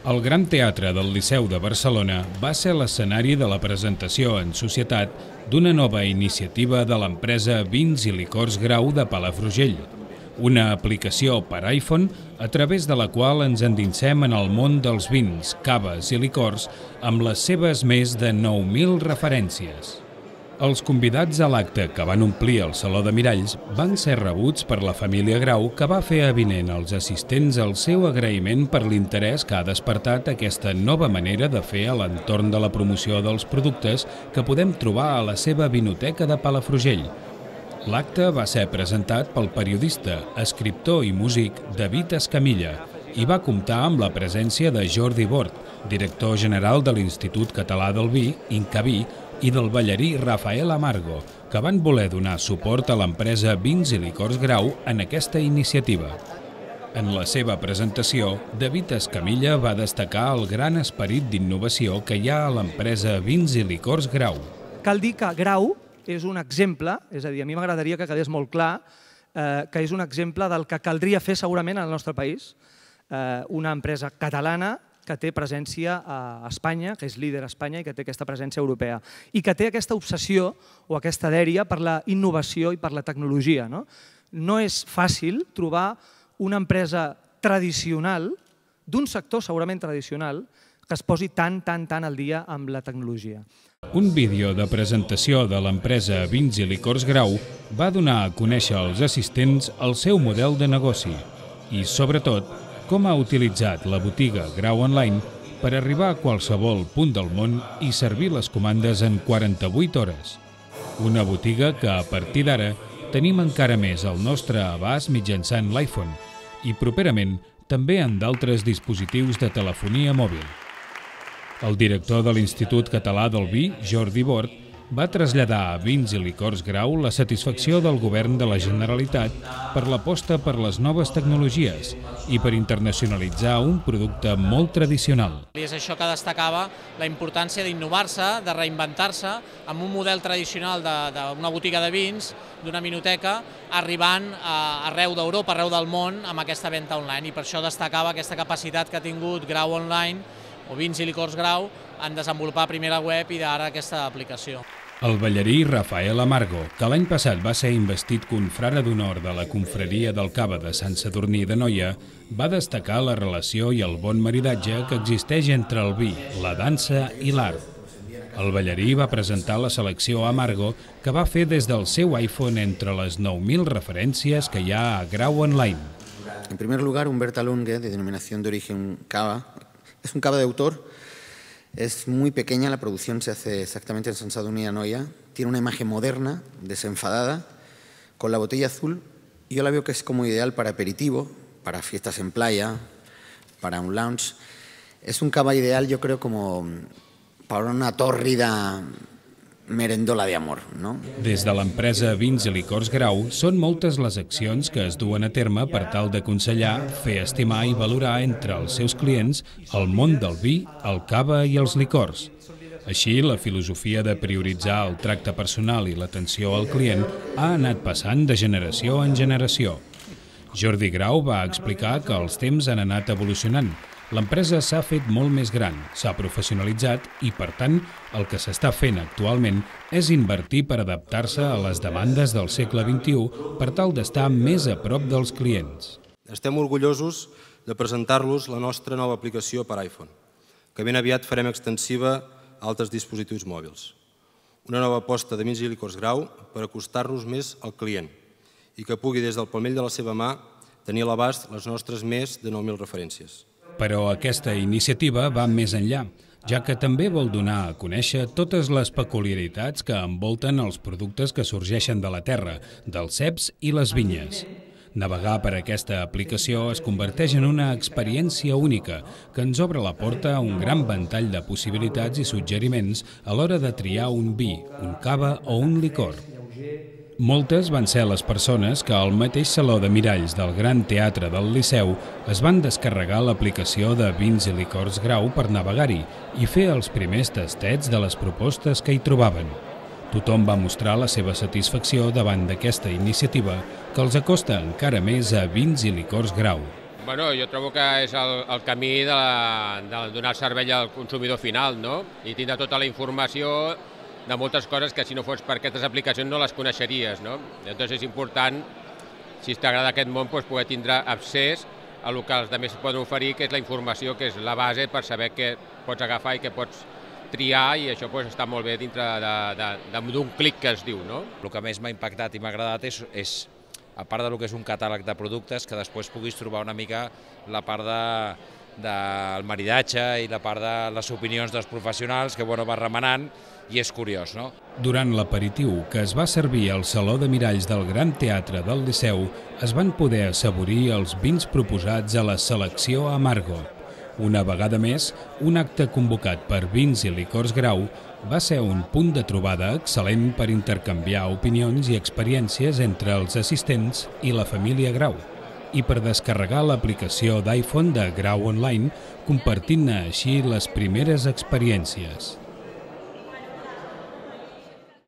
El Gran Teatre del Liceu de Barcelona va ser l'escenari de la presentació en societat d'una nova iniciativa de l'empresa Vins i Licors Grau de Palafrugell, una aplicació per iPhone a través de la qual ens endinsem en el món dels vins, caves i licors amb les seves més de 9.000 referències. Els convidats a l'acte que van omplir el Saló de Miralls van ser rebuts per la família Grau, que va fer avinent als assistents el seu agraïment per l'interès que ha despertat aquesta nova manera de fer a l'entorn de la promoció dels productes que podem trobar a la seva vinoteca de Palafrugell. L'acte va ser presentat pel periodista, escriptor i músic David Escamilla i va comptar amb la presència de Jordi Bort, director general de l'Institut Català del Vi, INCAVI, i del ballarí Rafael Amargo, que van voler donar suport a l'empresa Vins i Licors Grau en aquesta iniciativa. En la seva presentació, David Escamilla va destacar el gran esperit d'innovació que hi ha a l'empresa Vins i Licors Grau. Cal dir que Grau és un exemple, és a dir, a mi m'agradaria que quedés molt clar que és un exemple del que caldria fer segurament al nostre país. Una empresa catalana que té presència a Espanya, que és líder a Espanya i que té aquesta presència europea, i que té aquesta obsessió o aquesta dèria per la innovació i per la tecnologia. No és fàcil trobar una empresa tradicional, d'un sector segurament tradicional, que es posi tan al dia amb la tecnologia. Un vídeo de presentació de l'empresa Vins i Licors Grau va donar a conèixer als assistents el seu model de negoci i, sobretot, com ha utilitzat la botiga Grau Online per arribar a qualsevol punt del món i servir les comandes en 48 hores. Una botiga que, a partir d'ara, tenim encara més al nostre abast mitjançant l'iPhone i, properament, també en d'altres dispositius de telefonia mòbil. El director de l'Institut Català del Vi, Jordi Bort, va traslladar a Vins i Licors Grau la satisfacció del govern de la Generalitat per l'aposta per les noves tecnologies i per internacionalitzar un producte molt tradicional. És això que destacava la importància d'innovar-se, de reinventar-se amb un model tradicional d'una botiga de vins, d'una vinoteca, arribant arreu d'Europa, arreu del món, amb aquesta venda online. I per això destacava aquesta capacitat que ha tingut Grau Online o Vins i Licors Grau en desenvolupar primera web i d'ara aquesta aplicació. El ballarí Rafael Amargo, que l'any passat va ser investit confrare d'honor de la confraria del Cava de Sant Sadurní d'Anoia, va destacar la relació i el bon maridatge que existeix entre el vi, la dansa i l'art. El ballarí va presentar la selecció Amargo que va fer des del seu iPhone entre les 9.000 referències que hi ha a Grau Online. En primer lugar, un Bertalunge, de denominación de origen cava. Es un cava de autor. Es muy pequeña, la producción se hace exactamente en Sant Sadurní d'Anoia. Tiene una imagen moderna, desenfadada, con la botella azul. Yo la veo que es como ideal para aperitivo, para fiestas en playa, para un lounge. Es un cava ideal, yo creo, como para una tórrida merendola de amor, no? Des de l'empresa Vins i Licors Grau són moltes les accions que es duen a terme per tal d'aconsellar, fer estimar i valorar entre els seus clients el món del vi, el cava i els licors. Així, la filosofia de prioritzar el tracte personal i l'atenció al client ha anat passant de generació en generació. Jordi Grau va explicar que els temps han anat evolucionant. L'empresa s'ha fet molt més gran, s'ha professionalitzat i, per tant, el que s'està fent actualment és invertir per adaptar-se a les demandes del segle XXI per tal d'estar més a prop dels clients. Estem orgullosos de presentar-los la nostra nova aplicació per iPhone, que ben aviat farem extensiva a altres dispositius mòbils. Una nova aposta de Vins i Licors Grau per acostar-nos més al client i que pugui, des del palmell de la seva mà, tenir a l'abast les nostres més de 9.000 referències. Però aquesta iniciativa va més enllà, ja que també vol donar a conèixer totes les peculiaritats que envolten els productes que sorgeixen de la terra, dels ceps i les vinyes. Navegar per aquesta aplicació es converteix en una experiència única que ens obre la porta a un gran ventall de possibilitats i suggeriments a l'hora de triar un vi, un cava o un licor. Moltes van ser les persones que al mateix Saló de Miralls del Gran Teatre del Liceu es van descarregar l'aplicació de Vins i Licors Grau per navegar-hi i fer els primers tastets de les propostes que hi trobaven. Tothom va mostrar la seva satisfacció davant d'aquesta iniciativa que els acosta encara més a Vins i Licors Grau. Bueno, jo trobo que és el camí de donar servei al consumidor final, no? I tindre tota la informació de moltes coses que si no fos per aquestes aplicacions no les coneixeries, no? Llavors és important, si t'agrada aquest món, poder tindre accés a el que els altres poden oferir, que és la informació, que és la base per saber què pots agafar i què pots triar, i això està molt bé dintre d'un clic que es diu, no? El que més m'ha impactat i m'ha agradat és, a part del que és un catàleg de productes, que després puguis trobar una mica la part del maridatge i la part de les opinions dels professionals, que va remenant, i és curiós, no? Durant l'aperitiu que es va servir al Saló de Miralls del Gran Teatre del Liceu, es van poder assaborir els vins proposats a la selecció Amargo. Una vegada més, un acte convocat per Vins i Licors Grau va ser un punt de trobada excel·lent per intercanviar opinions i experiències entre els assistents i la família Grau, i per descarregar l'aplicació d'iPhone de Grau Online, compartint-ne així les primeres experiències.